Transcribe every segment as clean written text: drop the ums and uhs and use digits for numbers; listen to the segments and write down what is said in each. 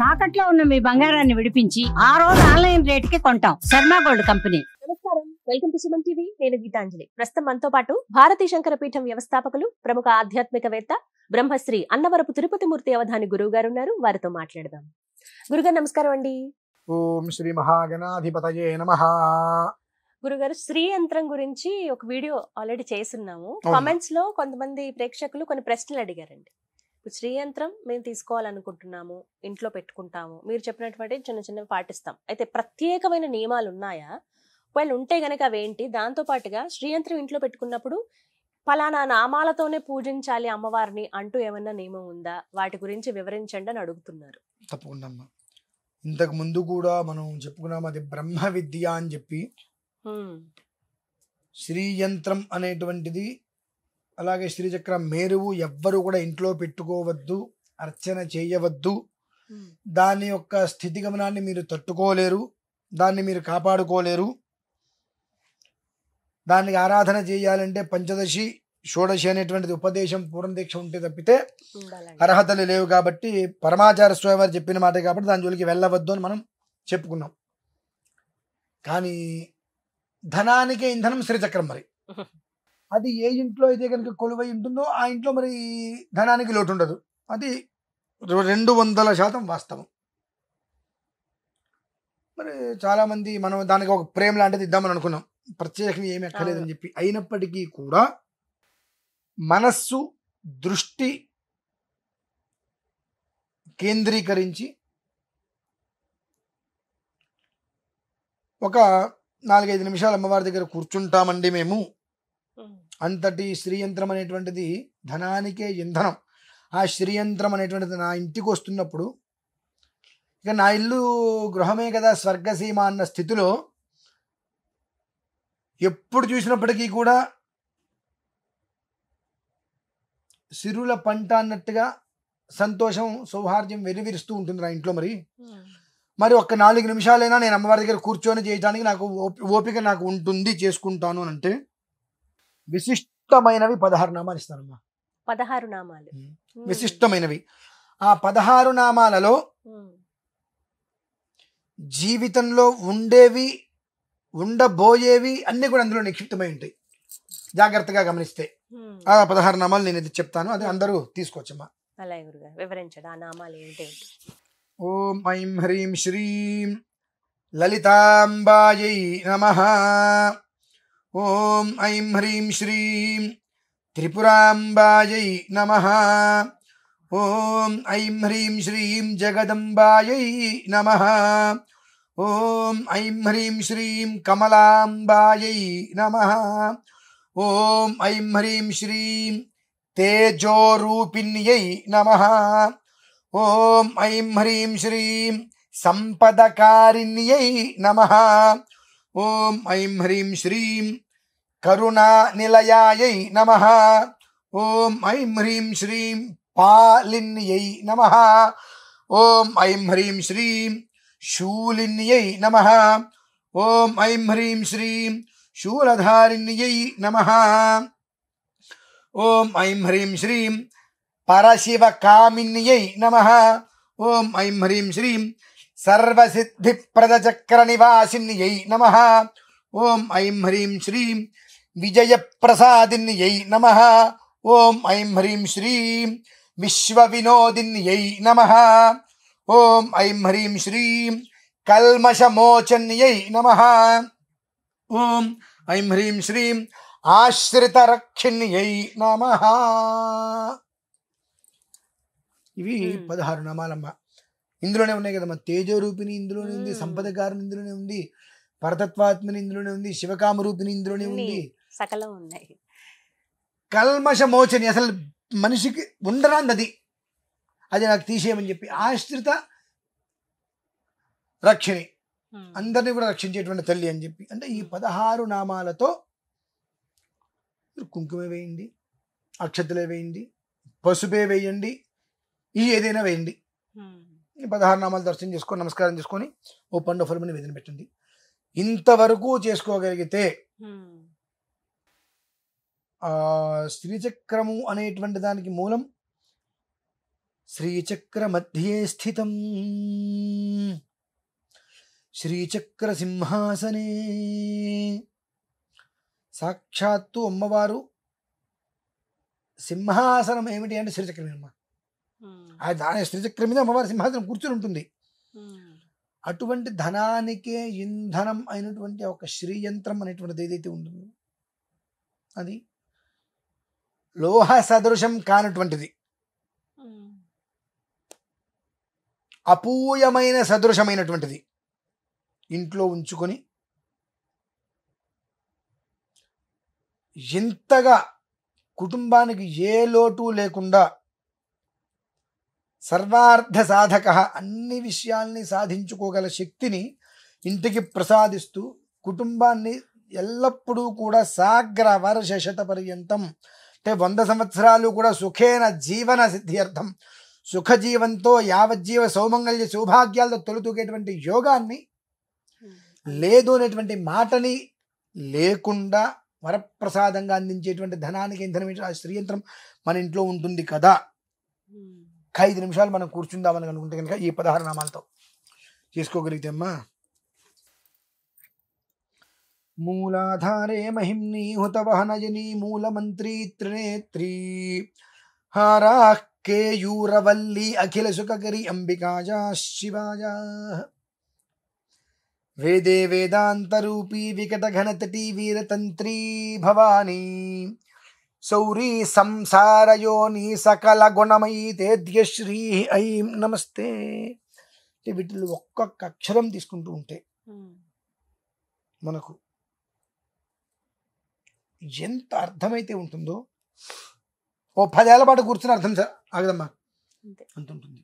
తాకట్లో ఉన్న మీ బంగారాన్ని విడిపించి ఆ రోజు ఆన్లైన్ రేటుకి కొంటాం. Sharma gold company. నమస్కారం, వెల్కమ్ టు సుమన్ టీవీ. నేను గీతాంజలి. ప్రస్తుతం మనతో పాటు భారతీ శంకర పీఠం వ్యవస్థాపకులు, ప్రముఖ ఆధ్యాత్మికవేత్త, బ్రహ్మశ్రీ అన్నవరపు తిరుపతిమూర్తి అవధాని గురువు గారు ఉన్నారు. వారితో మాట్లాడదాం. గురుగారు నమస్కారం అండి. ఓం శ్రీ మహాగణాధిపతయే నమః. గురుగారు, శ్రీ యంత్రం గురించి ఒక వీడియో ఆల్రెడీ చేస్తున్నాము. అవును. కామెంట్స్ లో కొంతమంది ప్రేక్షకులు కొన్ని ప్రశ్నలు అడిగారండి. ఇప్పుడు శ్రీ యంత్రం మేము తీసుకోవాలనుకుంటున్నాము, ఇంట్లో పెట్టుకుంటాము, మీరు చెప్పినటువంటి చిన్న చిన్నవి పాటిస్తాం, అయితే ప్రత్యేకమైన నియమాలు ఉన్నాయా? ఒకవేళ ఉంటే గనక అవేంటి? దాంతో పాటుగా శ్రీ యంత్రం ఇంట్లో పెట్టుకున్నప్పుడు పలానా నామాలతోనే పూజించాలి అమ్మవారిని అంటూ ఏమన్నా నియమం ఉందా? వాటి గురించి వివరించండి అని అడుగుతున్నారు. తప్పకుండా అమ్మా. ఇంతకు ముందు కూడా మనం చెప్పుకున్నాం, అది బ్రహ్మ విద్య అని చెప్పి. శ్రీయంత్రం అనేటువంటిది, అలాగే శ్రీచక్రం మేరువు ఎవ్వరు కూడా ఇంట్లో పెట్టుకోవద్దు, అర్చన చేయవద్దు. దాని యొక్క స్థితిగమనాన్ని మీరు తట్టుకోలేరు, దాన్ని మీరు కాపాడుకోలేరు. దానికి ఆరాధన చేయాలంటే పంచదశి షోడశి అనేటువంటిది ఉపదేశం, పూర్ణ దీక్ష ఉంటే తప్పితే అర్హతలు లేవు. కాబట్టి పరమాచార్య స్వామి వారు చెప్పిన మాట కాబట్టి దాని జోలికి వెళ్ళవద్దు అని మనం చెప్పుకున్నాం. కానీ ధనానికే ఇంధనం శ్రీచక్రం. మరి అది ఏ ఇంట్లో అయితే కనుక కొలువై ఉంటుందో ఆ ఇంట్లో మరి ధనానికి లోటు ఉండదు. అది 200% వాస్తవం. మరి చాలామంది మనం దానికి ఒక ప్రేమ లాంటిది ఇద్దామని అనుకున్నాం, ప్రత్యేకంగా ఏమి ఎక్కలేదని చెప్పి. అయినప్పటికీ కూడా మనస్సు దృష్టి కేంద్రీకరించి ఒక 4-5 నిమిషాలు అమ్మవారి దగ్గర కూర్చుంటామండి మేము. అంతటి శ్రీయంత్రం అనేటువంటిది ధనానికే ఇంధనం. ఆ శ్రీయంత్రం అనేటువంటిది నా ఇంటికి వస్తున్నప్పుడు, ఇక నా ఇల్లు గృహమే కదా స్వర్గసీమ అన్న స్థితిలో ఎప్పుడు చూసినప్పటికీ కూడా సిరుల పంట అన్నట్టుగా సంతోషం సౌహార్ద్యం వెరివిరుస్తూ ఉంటుంది నా ఇంట్లో. మరి ఒక్క 4 నిమిషాలైనా నేను అమ్మవారి దగ్గర కూర్చొని చేయడానికి నాకు ఓపిక నాకు ఉంటుంది, చేసుకుంటాను అని అంటే విశిష్టమైనవి 16 నామాలు ఇస్తానమ్మా. 16 నామాలు విశిష్టమైనవి. ఆ 16 నామాలలో జీవితంలో ఉండేవి, ఉండబోయేవి అన్ని కూడా అందులో నిక్షిప్తమై ఉంటాయి. జాగ్రత్తగా గమనిస్తే ఆ 16 నామాలు నేను ఇది చెప్తాను, అది అందరూ తీసుకోవచ్చమ్మా. అలాగే గురుగారు, వివరించండి ఆ నామాలు ఏంటి? ఓం ఐం హ్రీం శ్రీం లలితాంబాయై నమః. ఓం ఐం హ్రీం శ్రీం త్రిపురాంబాయై నమః. ఓం ఐం హ్రీం శ్రీం జగదంబాయై నమః. ఓం ఐం హ్రీం శ్రీం కమలాంబాయై నమః. ఓం ఐం హ్రీం శ్రీం తేజోరూపిణ్యై నమః. ఓం ఐం హ్రీం శ్రీం సంపదకారిణ్యై నమః. ఓం ఐం హ్రీం శ్రీం కరుణానిలయాయై నమః. ఓం ఐం హ్రీం శ్రీం పాలిన్యై నమః. ఓం ఐం హ్రీం శ్రీం శూలిన్యై నమః. ఓం ఐం హ్రీం శ్రీం శూలధారిణ్యై నమః. ఓం ఐం హ్రీం శ్రీం పరశివకామిన్యై నమః. ఓం ఐం హ్రీం శ్రీం సర్వసిద్ధిప్రదచక్రనివాసిన్యై నమః. ఓం ఐం హ్రీం శ్రీం విజయప్రసాదిన్యై నమః. ఓం ఐం హ్రీం శ్రీం విశ్వవినోదిన్యై నమః. ఓం ఐం హ్రీం శ్రీం కల్మషమోచన్యై నమః. ఓం ఐం హ్రీం శ్రీం ఆశ్రితరక్షిణ్యై నమః. ఇవి 16 నామాలమ్మ. ఇందులోనే ఉన్నాయి కదమ్మా. తేజరూపిణి ఇందులోనే ఉంది, సంపదకారిణి ఇందులోనే ఉంది, పరతత్వాత్మని ఇందులోనే ఉంది, శివకామరూపిణి ఇందులోనే ఉంది, సకలం ఉన్నాయి. కల్మషమోచని, అసలు మనిషికి ఉండరాంది అది నాకు తీసేయమని చెప్పి. ఆశ్రిత రక్షిణి, అందరినీ కూడా రక్షించేటువంటి తల్లి అని చెప్పి. అంటే ఈ 16 నామాలతో కుంకుమ వేయండి, అక్షతలే వేయండి, పసుపే వేయండి, ఈ ఏదైనా వేయండి. ఈ 16 నామాలు దర్శనం చేసుకొని నమస్కారం చేసుకొని ఓ పండు ఫలమని నివేదన పెట్టండి. ఇంతవరకు చేసుకోగలిగితే శ్రీచక్రము అనేటువంటి దానికి మూలం శ్రీచక్ర మధ్యే స్థితం శ్రీచక్ర సింహాసనే సాక్షాత్తు అమ్మవారు సింహాసనం ఏమిటి అంటే శ్రీచక్రం అమ్మ. దాని శ్రీచక్రం మీద అమ్మవారి సింహాసనం కూర్చుని ఉంటుంది. అటువంటి ధనానికే ఇంధనం అయినటువంటి ఒక శ్రీయంత్రం అనేటువంటిది ఏదైతే ఉంటుందో అది లోహ సదృశం కానటువంటిది, అపూయమైన సదృశమైనటువంటిది ఇంట్లో ఉంచుకొని ఎంతగా కుటుంబానికి ఏ లోటు లేకుండా సర్వార్థ సాధక అన్ని విషయాల్ని సాధించుకోగల శక్తిని ఇంటికి ప్రసాదిస్తూ కుటుంబాన్ని ఎల్లప్పుడూ కూడా సాగ్ర వర్ష శత పర్యంతం అంటే 100 సంవత్సరాలు కూడా సుఖేన జీవన సిద్ధ్యర్థం సుఖజీవంతో యావజ్జీవ సౌమంగళ్య సౌభాగ్యాలతో తొలుతూగేటువంటి యోగాన్ని లేదు అనేటువంటి మాటని లేకుండా వరప్రసాదంగా అందించేటువంటి ధనానికి ఇంధనం ఆ శ్రీయంత్రం మన ఇంట్లో ఉంటుంది కదా. 5 నిమిషాలు మనం కూర్చుందామని అనుకుంటే కనుక ఈ 16 నామాలతో చేసుకోగలిగితే అమ్మా. మూలాధారే మహిమ్ని హుతవహనజని మూలమంత్రి త్రినేత్రి హారాః కేయూరవల్లి అఖిల సుఖకరి అంబికాజా శివాజా వేదే వేదాంతరూపీ వికటఘనతటీ వీరతంత్రీ భవానీ సౌరీ సంసారయోని సకల గుణమయీ తేద్య శ్రీ ఐం నమస్తే. వీటిలో ఒక్కొక్క అక్షరం తీసుకుంటూ ఉంటే మనకు ఎంత అర్థమైతే ఉంటుందో ఓ 10 ఏళ్ల పాటు కూర్చుని అర్థం ఆగదమ్మా అంత ఉంటుంది.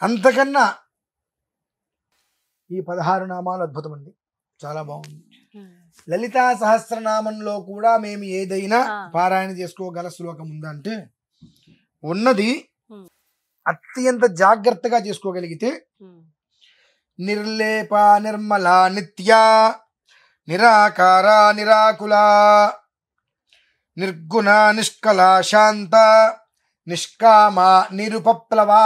అంతకన్నా ఈ 16 నామాలు అద్భుతం అండి, చాలా బాగుంది. లలితా సహస్రనామంలో కూడా మేము ఏదైనా పారాయణ చేసుకోగల శ్లోకం ఉందా అంటే ఉన్నది. అత్యంత జాగ్రత్తగా చేసుకోగలిగితే నిర్లేప నిర్మల నిత్య నిరాకార నిరాకుల నిర్గుణ నిష్కల శాంత నిష్కామ నిరుపప్లవా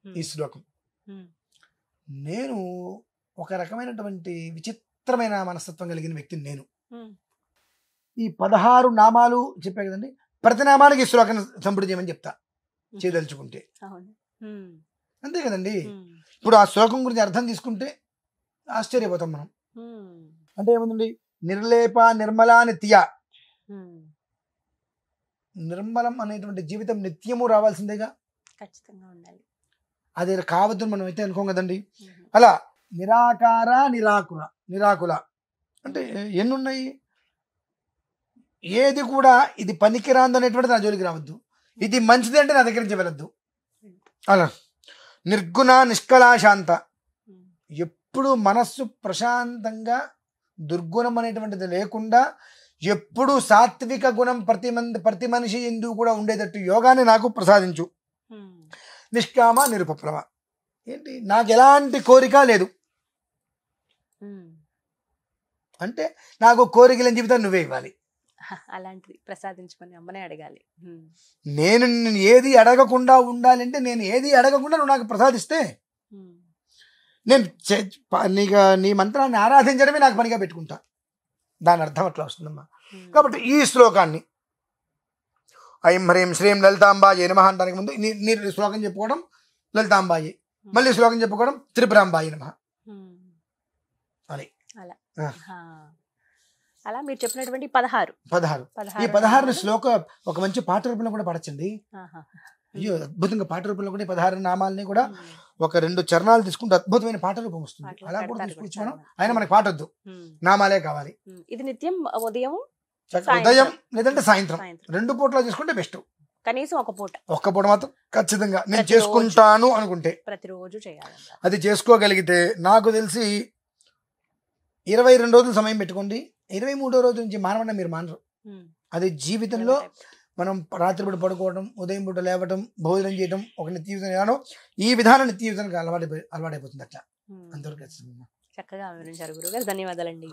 ఈ శ్లోకం. నేను ఒక రకమైనటువంటి విచిత్రమైన మనస్తత్వం కలిగిన వ్యక్తిని. నేను ఈ 16 నామాలు చెప్పా కదండి, ప్రతి నామానికి ఈ శ్లోకం సంపుటి చేయమని చెప్తా చేయదలుచుకుంటే. అంతే కదండి. ఇప్పుడు ఆ శ్లోకం గురించి అర్థం తీసుకుంటే ఆశ్చర్యపోతాం మనం. అంటే ఏముందండి, నిర్లేప నిర్మల నిత్య. నిర్మలం అనేటువంటి జీవితం నిత్యము రావాల్సిందేగా, ఖచ్చితంగా ఉండాలి. అది కావద్దు మనం అయితే అనుకోం కదండి. అలా నిరాకార నిరాకుల. నిరాకుల అంటే ఎన్నున్నాయి, ఏది కూడా ఇది పనికిరాంది అనేటువంటిది నా జోలికి రావద్దు, ఇది మంచిది అంటే నా దగ్గర నుంచి వెళ్ళొద్దు. అలా నిర్గుణ నిష్కళ శాంత, ఎప్పుడు మనస్సు ప్రశాంతంగా దుర్గుణం అనేటువంటిది లేకుండా ఎప్పుడు సాత్విక గుణం ప్రతి మనిషి ఎందుకు కూడా ఉండేటట్టు యోగాన్ని నాకు ప్రసాదించు. నిష్కామ నిరుపప్లవ, ఏంటి నాకు ఎలాంటి కోరిక లేదు అంటే నాకు కోరిక లేని జీవితం నువ్వే ఇవ్వాలి, అలాంటిది ప్రసాదించమని అమ్మనే అడగాలి. నేను ఏది అడగకుండా ఉండాలంటే నేను ఏది అడగకుండా నువ్వు నాకు ప్రసాదిస్తే నేను నీ మంత్రాన్ని ఆరాధించడమే నాకు పనిగా పెట్టుకుంటా. దాని అర్థం అట్లా వస్తుందమ్మా. కాబట్టి ఈ శ్లోకాన్ని ఐం హ్రీం శ్రీం లలితాంబాయే నమః అనడానికి ముందు నీ శ్లోకం చెప్పుకోవడం లలితాంబాయే, మళ్ళీ శ్లోకం చెప్పుకోవడం త్రిపురాంబాయే నమః అని. అలా మీరు చెప్పినటువంటి 16 ఈ 16 శ్లోక ఒక మంచి పాట రూపంలో కూడా పడచ్చండి. అయ్యో అద్భుతంగా పాట రూపంలో కూడా 16 నామాలని కూడా ఒక 2 చరణాలు తీసుకుంటే అద్భుతమైన పాట రూపం వస్తుంది. అలా కూడా తీసుకొచ్చి మనం అయినా మనకి పాట వద్దు, నామాలే కావాలి. ఇది నిత్యం ఉదయం లేదంటే సాయంత్రం 2 పూటలు చేసుకుంటే బెస్ట్. కనీసం ఒక్క పూట మాత్రం ఖచ్చితంగా నేను చేసుకుంటాను అనుకుంటే ప్రతిరోజు చేయాలి. అది చేసుకోగలిగితే నాకు తెలిసి 22 రోజులు సమయం పెట్టుకోండి, 23వ రోజు నుంచి మానవన్న మీరు మానరు. అది జీవితంలో మనం రాత్రిపూట పడుకోవడం, ఉదయం పూట లేవటం, భోజనం చేయడం ఒక నిత్య జీవితం, ఈ విధానం నిత్య జీవితానికి అలవాటైపోతుంది. అట్లా అంతవరకు చక్కగా వివరించారు గురుగారు, ధన్యవాదాలండి.